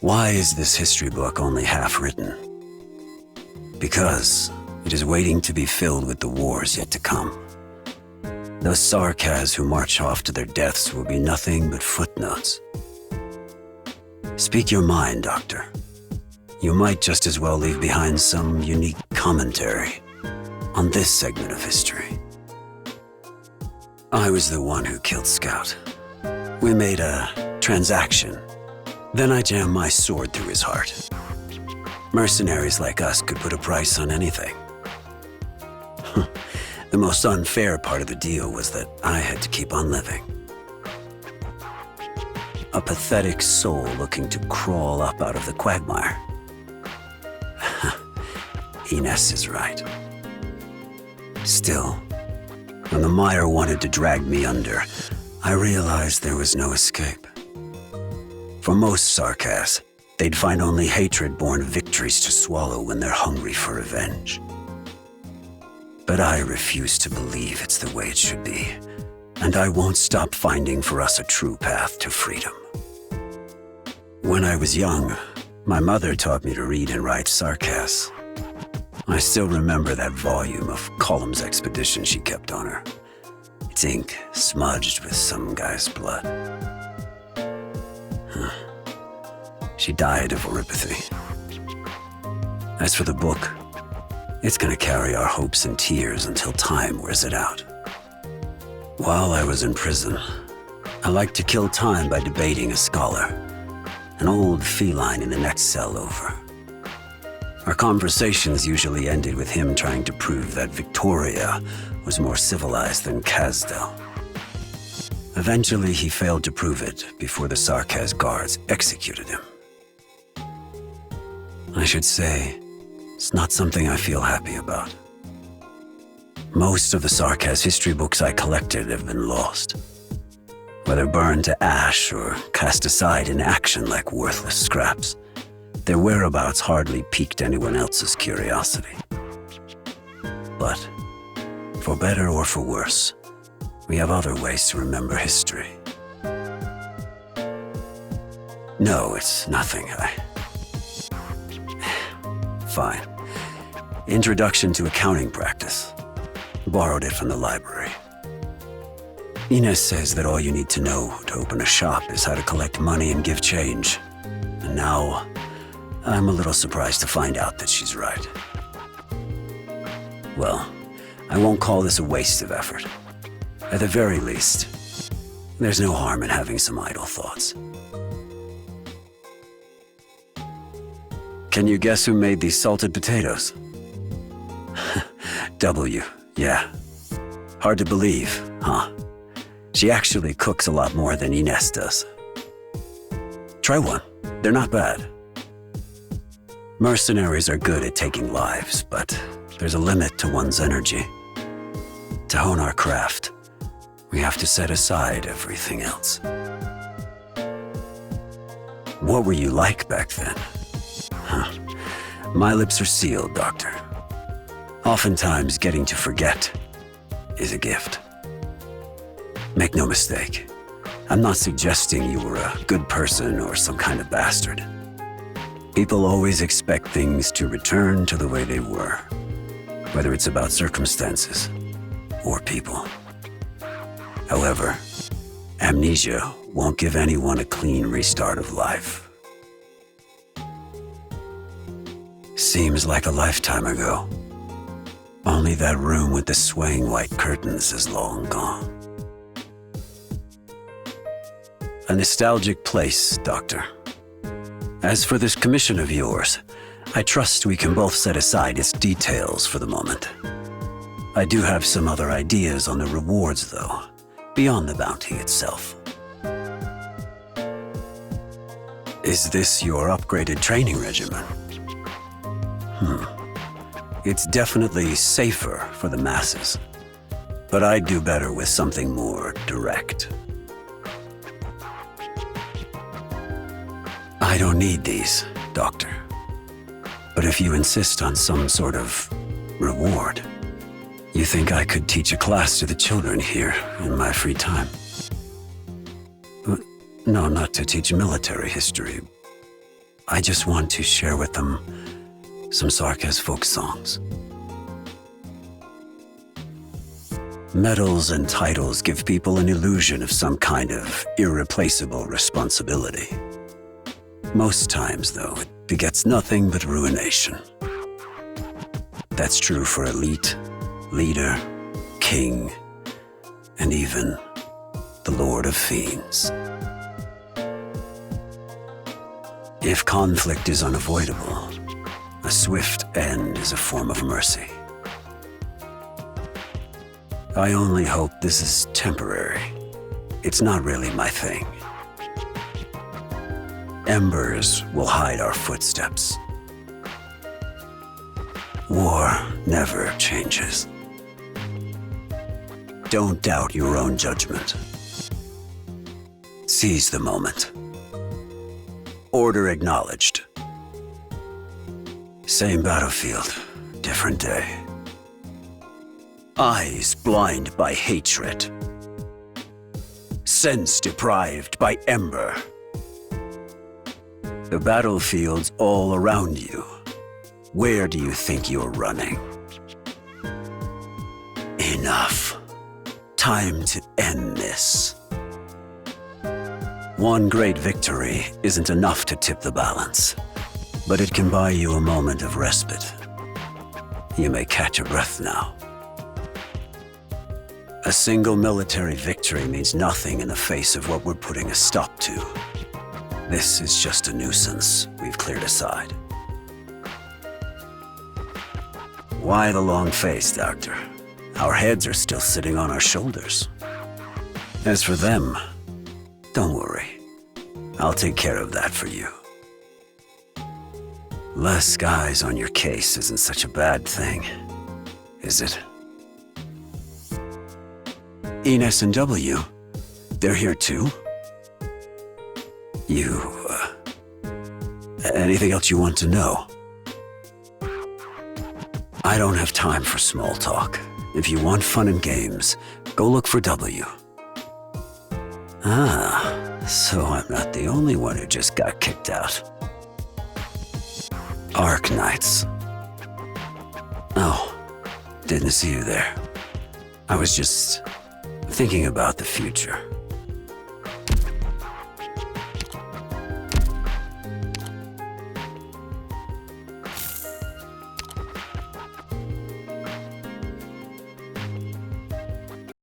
Why is this history book only half written? Because it is waiting to be filled with the wars yet to come. Those Sarkaz who march off to their deaths will be nothing but footnotes. Speak your mind, Doctor. You might just as well leave behind some unique commentary on this segment of history. I was the one who killed Scout. We made a transaction. Then I jammed my sword through his heart. Mercenaries like us could put a price on anything. The most unfair part of the deal was that I had to keep on living. A pathetic soul looking to crawl up out of the quagmire. Ines is right. Still, when the mire wanted to drag me under, I realized there was no escape. For most Sarkaz, they'd find only hatred-born victories to swallow when they're hungry for revenge. But I refuse to believe it's the way it should be, and I won't stop finding for us a true path to freedom. When I was young, my mother taught me to read and write Sarkaz. I still remember that volume of Column's expedition she kept on her. Its ink smudged with some guy's blood. She died of oropathy. As for the book, it's gonna carry our hopes and tears until time wears it out. While I was in prison, I liked to kill time by debating a scholar, an old feline in the next cell over. Our conversations usually ended with him trying to prove that Victoria was more civilized than Kazdel. Eventually, he failed to prove it before the Sarkaz guards executed him. I should say, it's not something I feel happy about. Most of the Sarkaz history books I collected have been lost. Whether burned to ash or cast aside in action like worthless scraps, their whereabouts hardly piqued anyone else's curiosity. But, for better or for worse, we have other ways to remember history. No, it's nothing. Fine. Introduction to Accounting Practice. Borrowed it from the library. Ines says that all you need to know to open a shop is how to collect money and give change. And now, I'm a little surprised to find out that she's right. Well, I won't call this a waste of effort. At the very least, there's no harm in having some idle thoughts. Can you guess who made these salted potatoes? W, yeah. Hard to believe, huh? She actually cooks a lot more than Ines does. Try one. They're not bad. Mercenaries are good at taking lives, but there's a limit to one's energy. To hone our craft, we have to set aside everything else. What were you like back then? My lips are sealed, Doctor. Oftentimes, getting to forget is a gift. Make no mistake, I'm not suggesting you were a good person or some kind of bastard. People always expect things to return to the way they were, whether it's about circumstances or people. However, amnesia won't give anyone a clean restart of life. Seems like a lifetime ago. Only that room with the swaying white curtains is long gone. A nostalgic place, Doctor. As for this commission of yours, I trust we can both set aside its details for the moment. I do have some other ideas on the rewards, though, beyond the bounty itself. Is this your upgraded training regimen? It's definitely safer for the masses, but I'd do better with something more direct. I don't need these, Doctor. But if you insist on some sort of reward, you think I could teach a class to the children here in my free time? No, not to teach military history, I just want to share with them some Sarkaz folk songs. Medals and titles give people an illusion of some kind of irreplaceable responsibility. Most times, though, it begets nothing but ruination. That's true for elite, leader, king, and even the Lord of Fiends. If conflict is unavoidable, a swift end is a form of mercy. I only hope this is temporary. It's not really my thing. Embers will hide our footsteps. War never changes. Don't doubt your own judgment. Seize the moment. Order acknowledged. Same battlefield, different day. Eyes blind by hatred. Sense deprived by ember. The battlefield's all around you. Where do you think you're running? Enough. Time to end this. One great victory isn't enough to tip the balance, but it can buy you a moment of respite. You may catch a breath now. A single military victory means nothing in the face of what we're putting a stop to. This is just a nuisance we've cleared aside. Why the long face, Doctor? Our heads are still sitting on our shoulders. As for them, don't worry. I'll take care of that for you. Less guys on your case isn't such a bad thing, is it? Ines and W, they're here too? Anything else you want to know? I don't have time for small talk. If you want fun and games, go look for W. Ah, so I'm not the only one who just got kicked out. Arknights. Oh, didn't see you there. I was just thinking about the future.